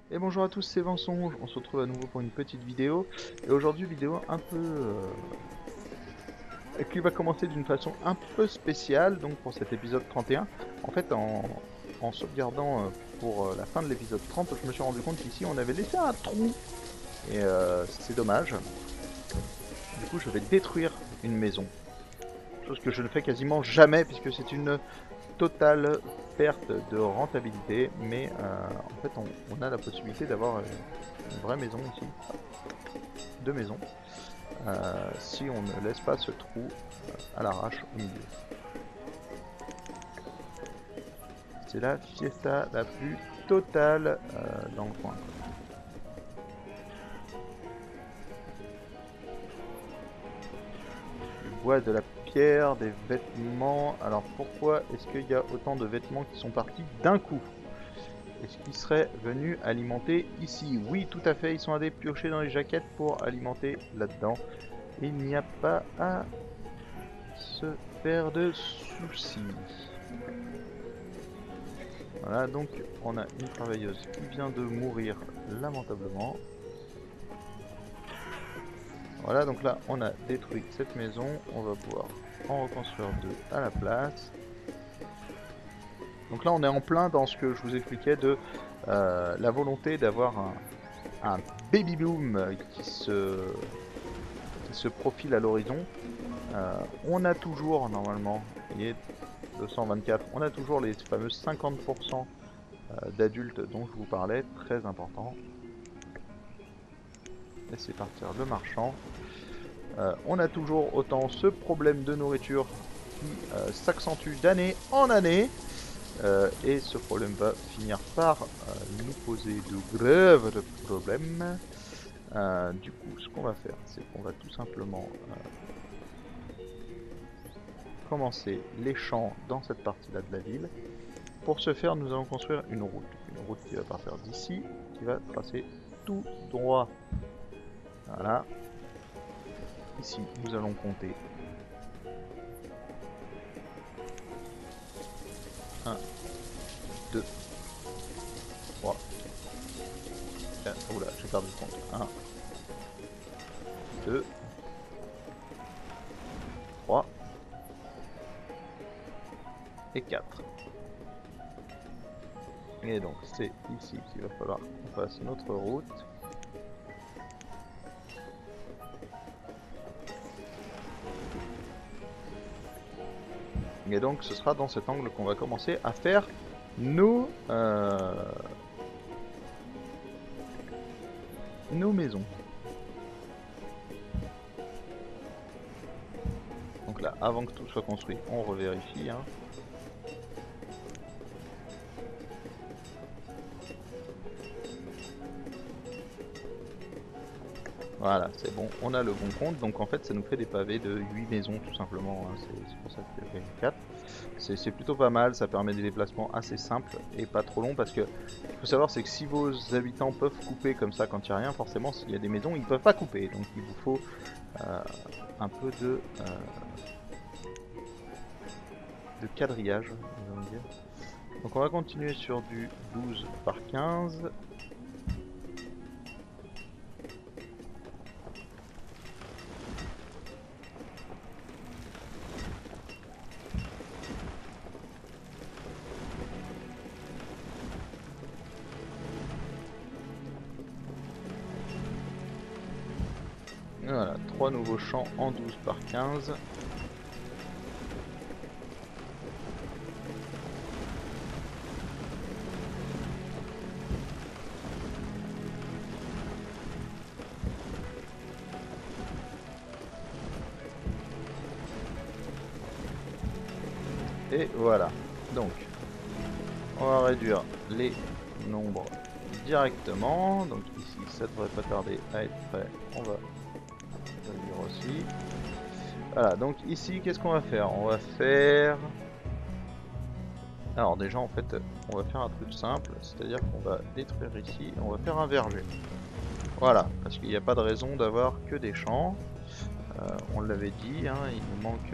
Et bonjour à tous, c'est Vincent, on se retrouve à nouveau pour une petite vidéo. Et aujourd'hui, vidéo un peu... qui va commencer d'une façon un peu spéciale, donc pour cet épisode 31. En fait, en sauvegardant pour la fin de l'épisode 30, je me suis rendu compte qu'ici on avait laissé un trou. Et c'est dommage. Du coup, je vais détruire une maison. Chose que je ne fais quasiment jamais puisque c'est une totale perte de rentabilité. Mais en fait, on a la possibilité d'avoir une vraie maison ici. Deux maisons. Si on ne laisse pas ce trou à l'arrache au milieu. C'est la fiesta la plus totale dans le coin, quoi. Du bois, de la pierre, des vêtements. Alors pourquoi est-ce qu'il y a autant de vêtements qui sont partis d'un coup? Est-ce qu'ils seraient venus alimenter ici? Oui, tout à fait, ils sont allés piocher dans les jaquettes pour alimenter là-dedans. Et il n'y a pas à se faire de soucis. Voilà, donc on a une travailleuse qui vient de mourir lamentablement. Voilà, donc là on a détruit cette maison, on va pouvoir en reconstruire deux à la place. Donc là on est en plein dans ce que je vous expliquais de la volonté d'avoir un baby boom qui se profile à l'horizon. On a toujours normalement, il est 224, on a toujours les fameux 50% d'adultes dont je vous parlais, très important. Laissez partir le marchand. On a toujours autant ce problème de nourriture qui s'accentue d'année en année. Et ce problème va finir par nous poser de graves problèmes. Du coup, ce qu'on va faire, c'est qu'on va tout simplement commencer les champs dans cette partie-là de la ville. Pour ce faire, nous allons construire une route. Une route qui va partir d'ici, qui va tracer tout droit. Voilà. Ici, nous allons compter 1, 2, 3, 4. Oula, j'ai perdu le compte. 1, 2, 3 et 4. Et donc c'est ici qu'il va falloir qu'on fasse notre route. Et donc ce sera dans cet angle qu'on va commencer à faire nos maisons. Donc là, avant que tout soit construit, on revérifie, hein. Voilà, c'est bon, on a le bon compte. Donc en fait, ça nous fait des pavés de 8 maisons tout simplement, hein. C'est pour ça qu'il y a 4. C'est plutôt pas mal, ça permet des déplacements assez simples et pas trop longs parce que il faut savoir c'est que si vos habitants peuvent couper comme ça quand il n'y a rien, forcément s'il y a des maisons ils peuvent pas couper, donc il vous faut un peu de quadrillage, on va dire. Donc on va continuer sur du 12 par 15. Voilà, 3 nouveaux champs en 12 par 15. Et voilà. Donc, on va réduire les nombres directement. Donc ici, ça devrait pas tarder à être prêt. On va réduire aussi. Voilà, donc ici, qu'est-ce qu'on va faire? On va faire... Alors déjà, en fait, on va faire un truc simple. C'est-à-dire qu'on va détruire ici. On va faire un verger. Voilà, parce qu'il n'y a pas de raison d'avoir que des champs. On l'avait dit, hein, il nous manque...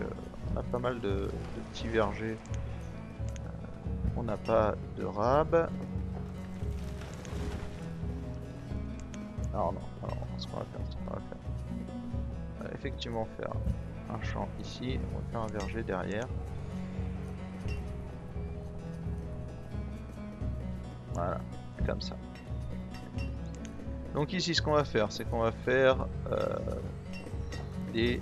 on a pas mal de petits vergers. On n'a pas de rab. Alors non, alors ce qu'on va faire, c'est qu'on va faire. On va effectivement faire un champ ici, on va faire un verger derrière. Voilà, comme ça. Donc ici, ce qu'on va faire, c'est qu'on va faire du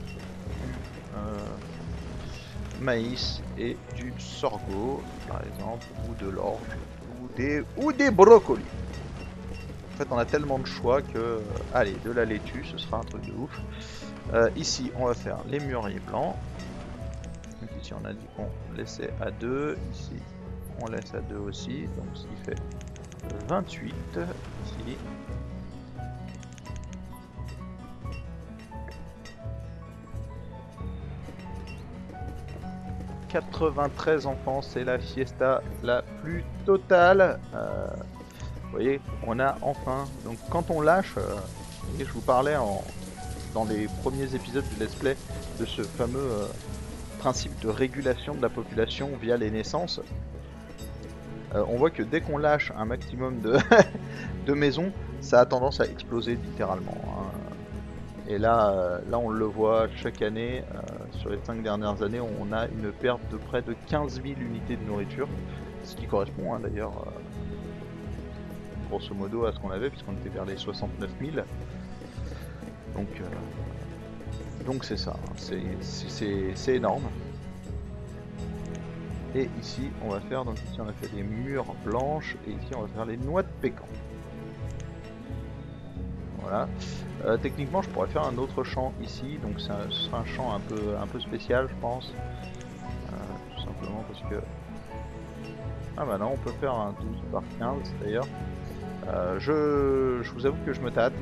maïs et du sorgho, par exemple, ou de l'orge, ou des brocolis. En fait, on a tellement de choix que, allez, de la laitue, ce sera un truc de ouf. Ici, on va faire les mûriers blancs. Donc ici, on a dit qu'on laissait à 2. Ici, on laisse à 2 aussi. Donc ce qui fait 28 ici. 93 enfants, c'est la fiesta la plus totale. Vous voyez, on a enfin. Donc quand on lâche, et je vous parlais dans les premiers épisodes du let's play de ce fameux principe de régulation de la population via les naissances. On voit que dès qu'on lâche un maximum de, de maisons, ça a tendance à exploser littéralement. Hein. Et là, là, on le voit chaque année. Sur les 5 dernières années, on a une perte de près de 15 000 unités de nourriture. Ce qui correspond hein, d'ailleurs, grosso modo, à ce qu'on avait, puisqu'on était vers les 69 000. Donc c'est ça, hein. C'est énorme. Et ici, on va faire, donc ici on a fait des murs blanches, et ici on va faire les noix de pécan. Voilà. Techniquement, je pourrais faire un autre champ ici, donc ce sera un champ un peu spécial, je pense. Tout simplement parce que... Ah bah non, on peut faire un 12 par 15 d'ailleurs. Je vous avoue que je me tâte.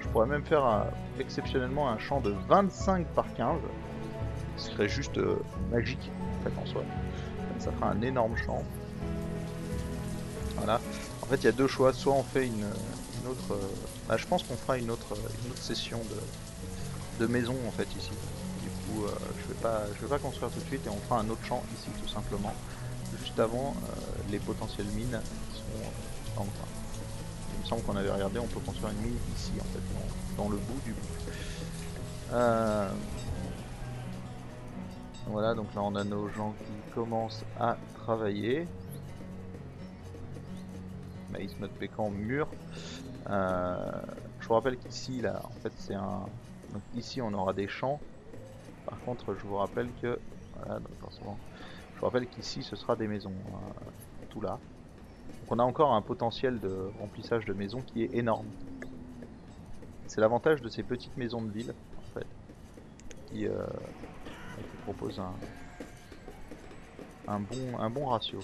Je pourrais même faire exceptionnellement un champ de 25 par 15. Ce serait juste magique, en fait, en soi. Ça fera un énorme champ. Voilà. En fait, il y a deux choix. Soit on fait une autre... Bah, je pense qu'on fera une autre session de maison, en fait, ici. Du coup, je vais pas construire tout de suite et on fera un autre champ ici, tout simplement. Juste avant, les potentielles mines sont dans le coin. Il me semble qu'on avait regardé, on peut construire une mine ici, en fait, dans le bout du bout. Voilà, donc là on a nos gens qui commencent à travailler. Maïs, noix de pécan, mûr. Je vous rappelle qu'ici, là, en fait, c'est un... Donc ici, on aura des champs. Par contre, je vous rappelle que... Voilà, donc forcément... Je vous rappelle qu'ici, ce sera des maisons. Tout là. Donc on a encore un potentiel de remplissage de maisons qui est énorme. C'est l'avantage de ces petites maisons de ville, en fait, qui proposent un bon ratio.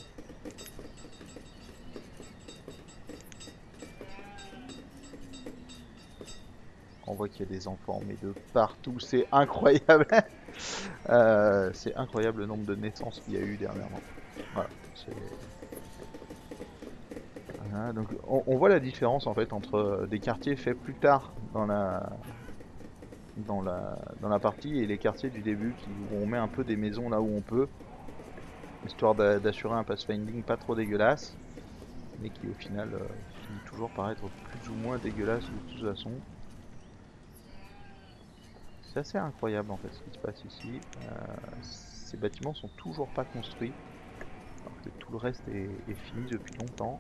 On voit qu'il y a des enfants, mais de partout, c'est incroyable. C'est incroyable le nombre de naissances qu'il y a eu dernièrement. Voilà, voilà, donc on voit la différence en fait entre des quartiers faits plus tard dans la partie et les quartiers du début où on met un peu des maisons là où on peut, histoire d'assurer un pathfinding pas trop dégueulasse, mais qui au final finit toujours par être plus ou moins dégueulasse de toute façon. C'est assez incroyable en fait ce qui se passe ici. Ces bâtiments sont toujours pas construits, alors que tout le reste est fini depuis longtemps.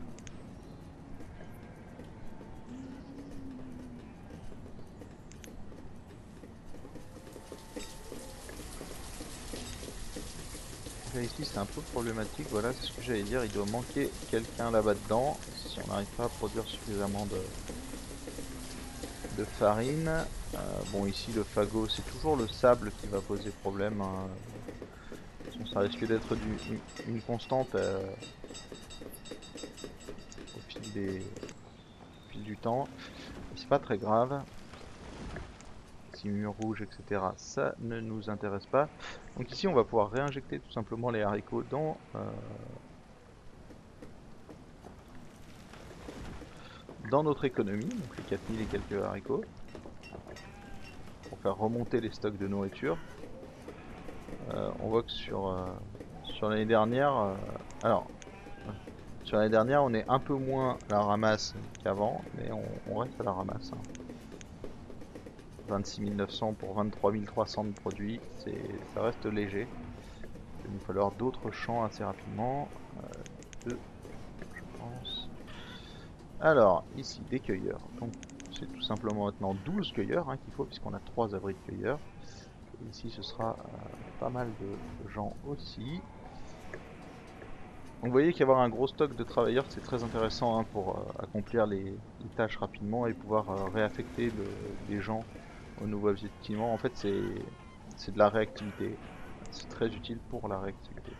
Là, ici c'est un peu problématique, voilà c'est ce que j'allais dire, il doit manquer quelqu'un là-bas dedans si on n'arrive pas à produire suffisamment de farine. Bon ici le fagot c'est toujours le sable qui va poser problème, hein. Ça risque d'être une constante au fil du temps, c'est pas très grave. Si mur rouge etc, ça ne nous intéresse pas. Donc ici on va pouvoir réinjecter tout simplement les haricots dans notre économie, donc les 4000 et quelques haricots, pour faire remonter les stocks de nourriture. On voit que sur l'année dernière, alors Sur l'année dernière, on est un peu moins à la ramasse qu'avant, mais on reste à la ramasse. 26 900 pour 23 300 de produits, ça reste léger. Il va nous falloir d'autres champs assez rapidement. Deux, je pense. Alors, ici, des cueilleurs. Donc, c'est tout simplement maintenant 12 cueilleurs qu'il faut, puisqu'on a 3 abris de cueilleurs. Et ici, ce sera pas mal de gens aussi. Donc vous voyez qu'avoir un gros stock de travailleurs, c'est très intéressant pour accomplir les tâches rapidement et pouvoir réaffecter les gens au nouveau bâtiment. En fait, c'est de la réactivité. C'est très utile pour la réactivité.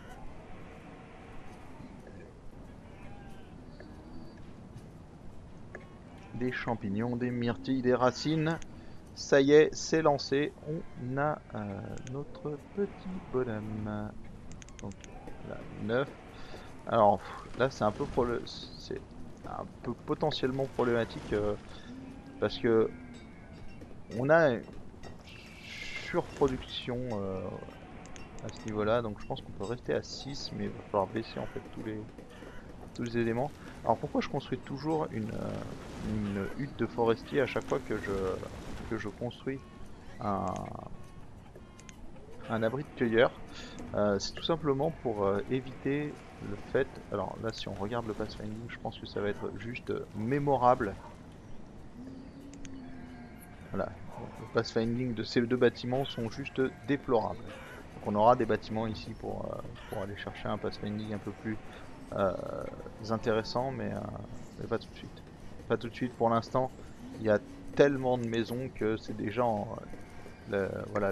Des champignons, des myrtilles, des racines. Ça y est, c'est lancé. On a notre petit bonhomme. Donc là, 9. Alors là, c'est un peu potentiellement problématique parce que on a une surproduction à ce niveau-là, donc je pense qu'on peut rester à 6, mais il va falloir baisser en fait tous les éléments. Alors pourquoi je construis toujours une hutte de forestier à chaque fois que je construis un, un abri de cueilleur? C'est tout simplement pour éviter le fait, alors là si on regarde le pathfinding, je pense que ça va être juste mémorable. Voilà, le pathfinding de ces deux bâtiments sont juste déplorables. Donc on aura des bâtiments ici pour aller chercher un pathfinding un peu plus euh, intéressant, mais pas tout de suite. Pas tout de suite pour l'instant. Il y a tellement de maisons que c'est déjà voilà,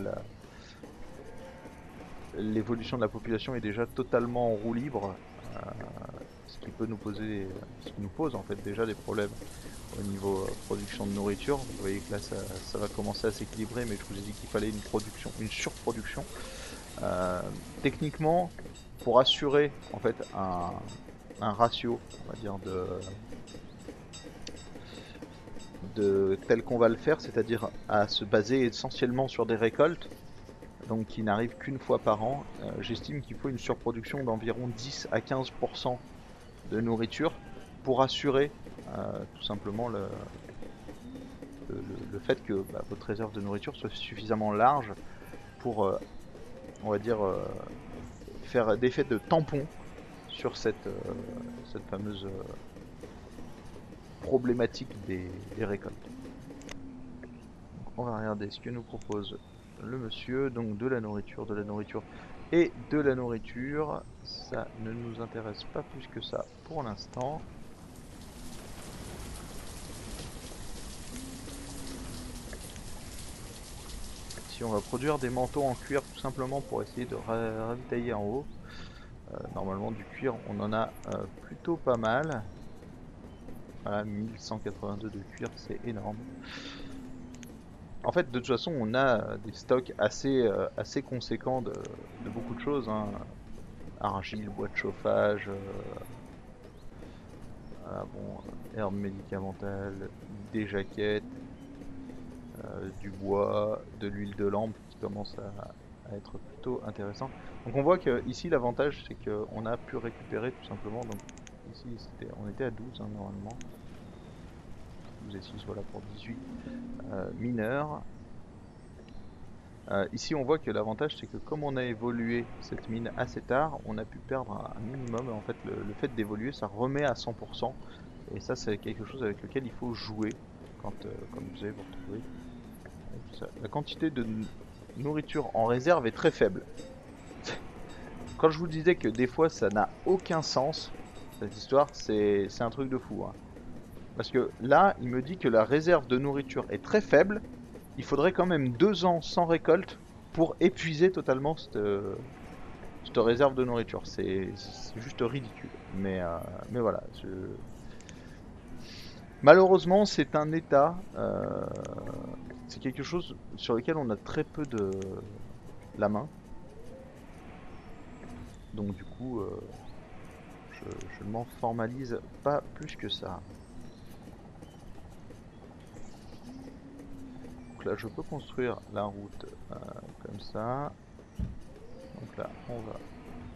l'évolution de la population est déjà totalement en roue libre, ce qui peut nous poser, ce qui nous pose en fait déjà des problèmes au niveau production de nourriture. Vous voyez que là ça va commencer à s'équilibrer, mais je vous ai dit qu'il fallait une surproduction. Techniquement, pour assurer en fait un ratio, on va dire de tel qu'on va le faire, c'est-à-dire à se baser essentiellement sur des récoltes, donc qui n'arrivent qu'une fois par an, j'estime qu'il faut une surproduction d'environ 10 à 15% de nourriture pour assurer tout simplement le fait que votre réserve de nourriture soit suffisamment large pour, on va dire, faire d'effet de tampon sur cette fameuse problématique des récoltes. Donc on va regarder ce que nous propose le monsieur. Donc de la nourriture et de la nourriture. Ça ne nous intéresse pas plus que ça pour l'instant. Si on va produire des manteaux en cuir tout simplement pour essayer de ravitailler en haut. Normalement du cuir on en a plutôt pas mal. Voilà, 1182 de cuir, c'est énorme. En fait, de toute façon, on a des stocks assez conséquents de beaucoup de choses. Argile, bois de chauffage, voilà, bon, herbes médicamentales, des jaquettes, du bois, de l'huile de lampe qui commence à être plutôt intéressant. Donc on voit que ici l'avantage c'est qu'on a pu récupérer tout simplement. Donc ici on était à 12 normalement. 12 et 6, voilà pour 18 mineurs. Ici on voit que l'avantage c'est que comme on a évolué cette mine assez tard, on a pu perdre un minimum. En fait le fait d'évoluer ça remet à 100%, et ça c'est quelque chose avec lequel il faut jouer quand vous allez vous retrouver avec tout ça. La quantité de nourriture en réserve est très faible. Quand je vous disais que des fois ça n'a aucun sens, cette histoire c'est un truc de fou. Parce que là il me dit que la réserve de nourriture est très faible. Il faudrait quand même 2 ans sans récolte pour épuiser totalement cette réserve de nourriture. C'est juste ridicule. Mais voilà. Malheureusement, c'est un état. C'est quelque chose sur lequel on a très peu de la main. Donc du coup, je ne m'en formalise pas plus que ça. Donc là, je peux construire la route comme ça. Donc là, on va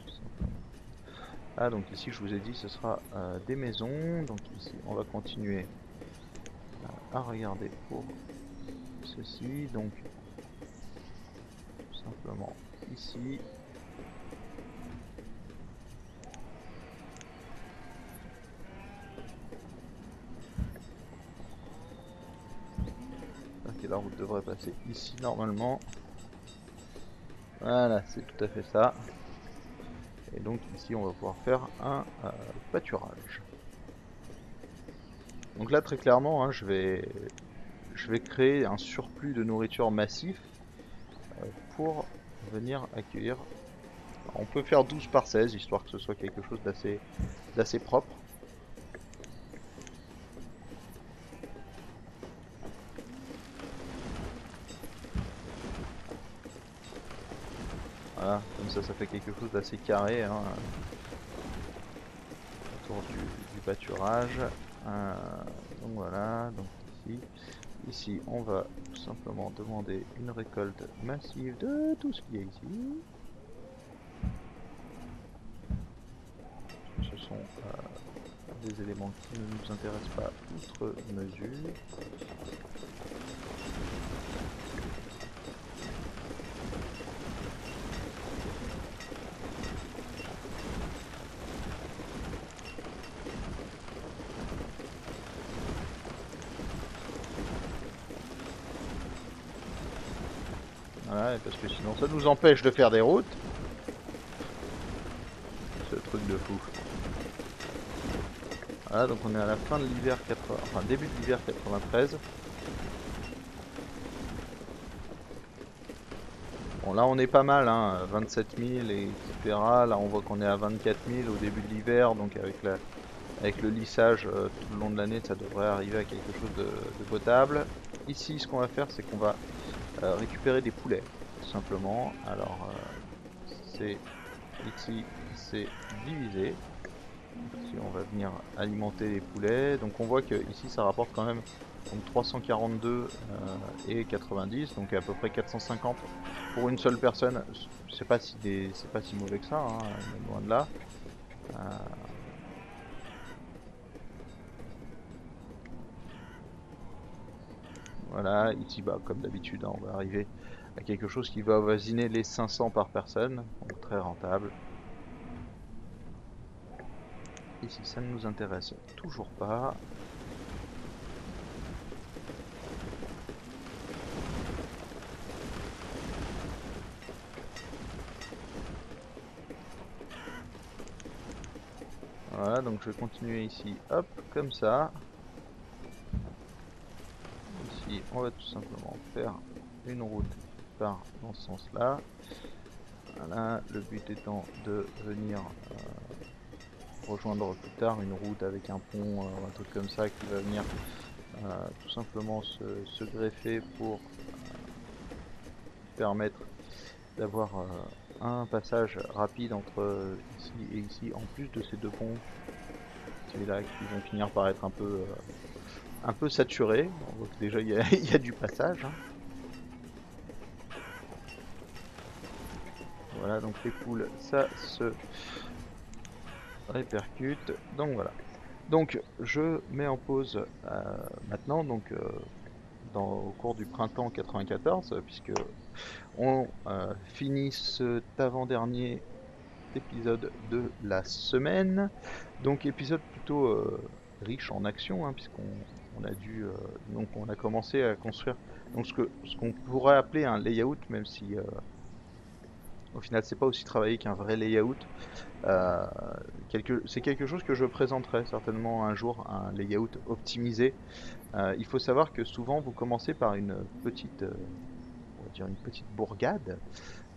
tout simplement Ah, donc ici je vous ai dit ce sera des maisons. Donc ici on va continuer à regarder pour ceci. Donc tout simplement ici. Ok, la route devrait passer ici normalement. Voilà, c'est tout à fait ça. Et donc ici on va pouvoir faire un pâturage. Donc là très clairement, hein, je vais créer un surplus de nourriture massif pour venir accueillir. Alors, on peut faire 12 par 16 histoire que ce soit quelque chose d'assez propre. Voilà, comme ça fait quelque chose d'assez carré hein, autour du pâturage. Euh, donc voilà, donc ici on va tout simplement demander une récolte massive de tout ce qu'il y a ici. Ce sont des éléments qui ne nous intéressent pas outre mesure. Voilà, parce que sinon ça nous empêche de faire des routes. Ce truc de fou. Voilà, donc on est à la fin de l'hiver 80, enfin début de l'hiver 93. Bon là on est pas mal, hein, 27 000 et etc. Là on voit qu'on est à 24 000 au début de l'hiver, donc avec le lissage tout le long de l'année, ça devrait arriver à quelque chose de potable. Ici, ce qu'on va faire, c'est qu'on va récupérer des poulets, tout simplement. Alors, c'est ici, c'est divisé. Ici, on va venir alimenter les poulets. Donc, on voit que ici, ça rapporte quand même donc 342 et 90, donc à peu près 450 pour une seule personne. C'est pas c'est pas si mauvais que ça, hein, même loin de là. Euh, Voilà, ici, bah, comme d'habitude, hein, on va arriver à quelque chose qui va avoisiner les 500 par personne, donc très rentable. Ici, ça ne nous intéresse toujours pas. Voilà, donc je vais continuer ici, hop, comme ça. Ici, on va tout simplement faire une route qui part dans ce sens-là. Voilà, le but étant de venir rejoindre plus tard une route avec un pont, un truc comme ça qui va venir tout simplement se greffer pour permettre d'avoir un passage rapide entre ici et ici, en plus de ces deux ponts, là qui vont finir par être un peu saturés. On voit que déjà il y a du passage. Hein. Voilà, donc les poules, ça se répercute. Donc voilà. Donc je mets en pause maintenant, donc au cours du printemps 94, puisque on finit cet avant-dernier épisode de la semaine. Donc épisode plutôt riche en action, hein, puisqu'on on a dû donc on a commencé à construire donc ce qu'on pourrait appeler un layout, même si au final c'est pas aussi travaillé qu'un vrai layout. Euh, c'est quelque chose que je présenterai certainement un jour, un layout optimisé. Il faut savoir que souvent vous commencez par une petite on va dire une petite bourgade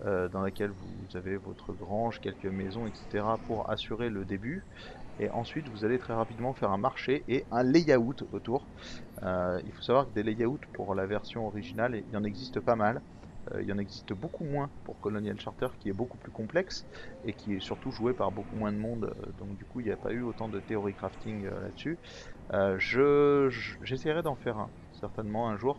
dans laquelle vous avez votre grange, quelques maisons, etc. pour assurer le début. Et ensuite, vous allez très rapidement faire un marché et un layout autour. Il faut savoir que des layouts pour la version originale, il y en existe pas mal. Il y en existe beaucoup moins pour Colonial Charter, qui est beaucoup plus complexe et qui est surtout joué par beaucoup moins de monde. Donc du coup, il n'y a pas eu autant de théorie crafting là-dessus. J'essaierai d'en faire un, certainement un jour.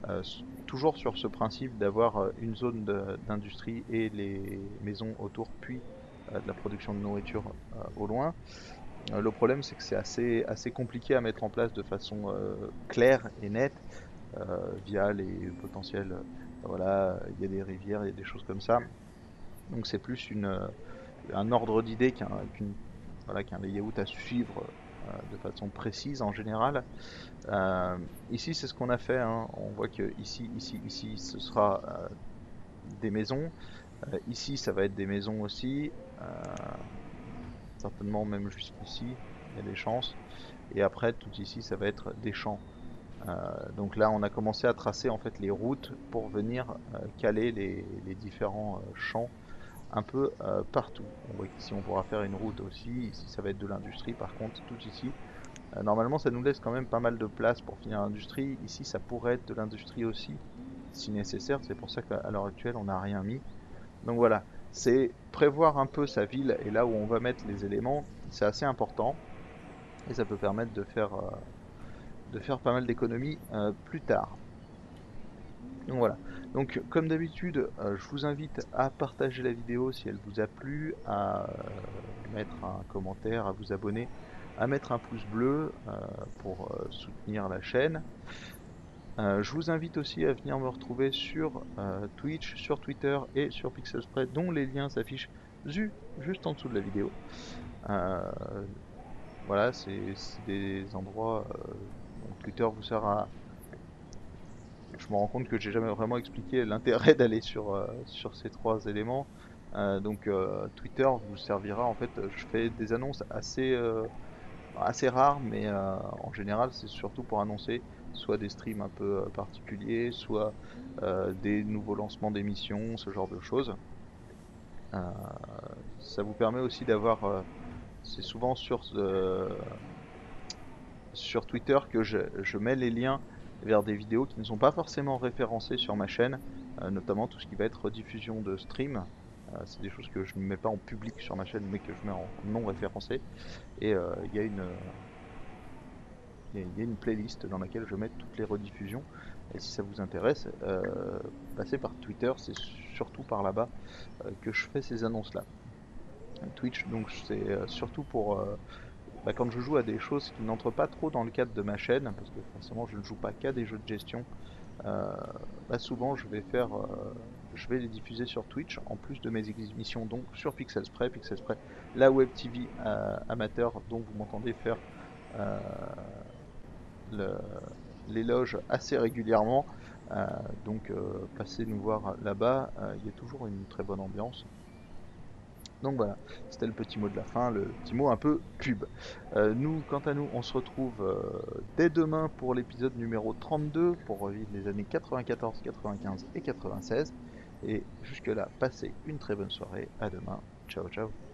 Euh, Toujours sur ce principe d'avoir une zone d'industrie et les maisons autour, puis de la production de nourriture au loin. Le problème, c'est que c'est assez compliqué à mettre en place de façon claire et nette via les potentiels. Voilà, il y a des rivières, il y a des choses comme ça. Donc c'est plus un ordre d'idée voilà, qu'un layout à suivre de façon précise en général. Ici, c'est ce qu'on a fait, hein. On voit que ici, ce sera des maisons. Ici, ça va être des maisons aussi. Certainement même jusqu'ici, il y a des chances. Et après, tout ici, ça va être des champs. Donc là, on a commencé à tracer en fait les routes pour venir caler les différents champs un peu partout. On voit qu'ici, on pourra faire une route aussi. Ici, ça va être de l'industrie. Par contre, tout ici, normalement, ça nous laisse quand même pas mal de place pour finir l'industrie. Ici, ça pourrait être de l'industrie aussi, si nécessaire. C'est pour ça qu'à l'heure actuelle, on n'a rien mis. Donc voilà, c'est prévoir un peu sa ville et là où on va mettre les éléments, c'est assez important et ça peut permettre de faire pas mal d'économies plus tard. Donc voilà. Donc comme d'habitude, je vous invite à partager la vidéo si elle vous a plu, à mettre un commentaire, à vous abonner, à mettre un pouce bleu pour soutenir la chaîne. Je vous invite aussi à venir me retrouver sur Twitch, sur Twitter et sur Pixelspray, dont les liens s'affichent juste en dessous de la vidéo. Euh, voilà, c'est des endroits dont Twitter vous sert à... Je me rends compte que j'ai jamais vraiment expliqué l'intérêt d'aller sur ces trois éléments. Twitter vous servira, en fait, je fais des annonces assez rares, mais en général c'est surtout pour annoncer soit des streams un peu particuliers, soit des nouveaux lancements d'émissions, ce genre de choses. Euh, Ça vous permet aussi d'avoir, c'est souvent sur Twitter que je mets les liens vers des vidéos qui ne sont pas forcément référencées sur ma chaîne, notamment tout ce qui va être rediffusion de stream. C'est des choses que je ne mets pas en public sur ma chaîne, mais que je mets en non référencé. Et il y a une playlist dans laquelle je mets toutes les rediffusions. Et si ça vous intéresse, passez par Twitter, c'est surtout par là-bas que je fais ces annonces-là. Twitch, donc c'est surtout pour quand je joue à des choses qui n'entrent pas trop dans le cadre de ma chaîne, parce que forcément je ne joue pas qu'à des jeux de gestion. euh, Souvent je vais les diffuser sur Twitch en plus de mes émissions donc sur Pixelspray, la web TV amateur dont vous m'entendez faire euh, le- l'éloge assez régulièrement. Passez nous voir là-bas, il y a toujours une très bonne ambiance. Donc voilà, c'était le petit mot de la fin, le petit mot un peu pub. Nous, quant à nous, on se retrouve dès demain pour l'épisode numéro 32 pour revivre les années 94, 95 et 96. Et jusque-là, passez une très bonne soirée. À demain. Ciao, ciao.